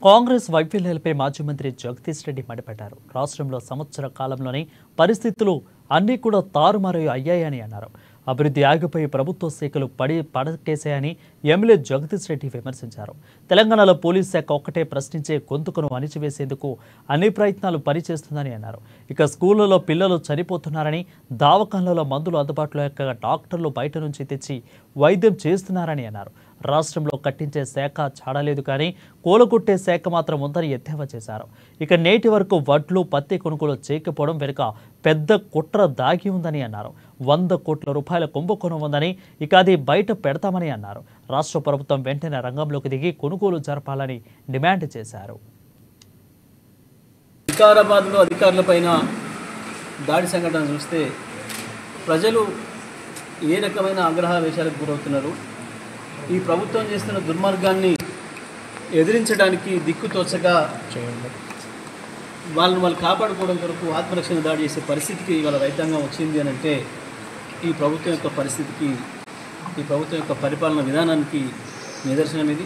కాంగ్రెస్ వైఫల్యాలపై మాజీ మంత్రి జగదీష్ రెడ్డి మండిపడ్డారు. రాష్ట్రంలో సంవత్సర కాలంలోనే పరిస్థితులు అన్నీ కూడా తారుమారు అయ్యాయని అన్నారు. అభివృద్ధి ఆగిపోయి ప్రభుత్వ శాఖలు పడకేశాయని ఎమ్మెల్యే జగదీష్ రెడ్డి విమర్శించారు. తెలంగాణలో పోలీస్ శాఖ ఒక్కటే ప్రశ్నించే గొంతుకును అణిచివేసేందుకు అన్ని ప్రయత్నాలు పనిచేస్తుందని అన్నారు. ఇక స్కూళ్లలో పిల్లలు చనిపోతున్నారని, దవాఖానలలో మందులు అందుబాటులో లేక డాక్టర్లు బయట నుంచి తెచ్చి వైద్యం చేస్తున్నారని అన్నారు. రాష్ట్రంలో కట్టించే శాఖ చాడలేదు కానీ కూలగొట్టే శాఖ మాత్రం ఉందని ఎద్దేవా చేశారు. ఇక నేటి వరకు వడ్లు, పత్తి కొనుగోలు చేయకపోవడం వెనుక పెద్ద కుట్ర దాగి ఉందని అన్నారు. 100 కోట్ల రూపాయల కుంభకోణం ఉందని, ఇక అది బయట పెడతామని అన్నారు. రాష్ట్ర ప్రభుత్వం వెంటనే రంగంలోకి దిగి కొనుగోలు జరపాలని డిమాండ్ చేశారు. వికారాబాద్లో అధికారులపైన దాడి సంఘటన చూస్తే ప్రజలు ఏ రకమైన ఆగ్రహావేశాలకు గురవుతున్నారు. ఈ ప్రభుత్వం చేస్తున్న దుర్మార్గాన్ని ఎదిరించడానికి దిక్కుతోచగా వాళ్ళు కాపాడుకోవడం కొరకు ఆత్మరక్షణ దాడి చేసే పరిస్థితికి ఇవాళ రైతాంగం వచ్చింది అని అంటే ఈ ప్రభుత్వం యొక్క పరిస్థితికి, ఈ ప్రభుత్వం యొక్క పరిపాలన విధానానికి నిదర్శనం ఇది.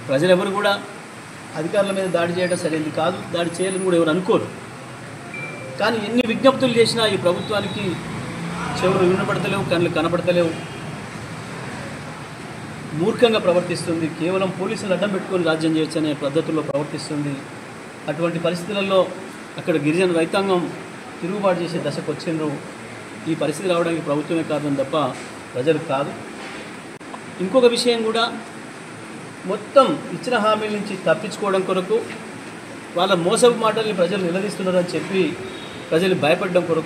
ప్రజలెవరు కూడా అధికారుల మీద దాడి చేయడం సరైనది కాదు, దాడి చేయాలని కూడా ఎవరు అనుకోరు. కానీ ఎన్ని విజ్ఞప్తులు చేసినా ఈ ప్రభుత్వానికి చెవులు వినపడతలేవు, కళ్ళు కనపడతలేవు. మూర్ఖంగా ప్రవర్తిస్తుంది. కేవలం పోలీసులు అడ్డం పెట్టుకొని రాజ్యం చేయొచ్చనే పద్ధతుల్లో ప్రవర్తిస్తుంది. అటువంటి పరిస్థితులలో అక్కడ గిరిజన రైతాంగం తిరుగుబాటు చేసే దశకు వచ్చిండ్రు. ఈ పరిస్థితి రావడానికి ప్రభుత్వమే కారణం తప్ప ప్రజలు కాదు. ఇంకొక విషయం కూడా, మొత్తం ఇచ్చిన హామీల నుంచి తప్పించుకోవడం కొరకు వాళ్ళ మోసపు మాటల్ని ప్రజలు నిలదీస్తున్నారని చెప్పి ప్రజలు భయపడడం కొరకు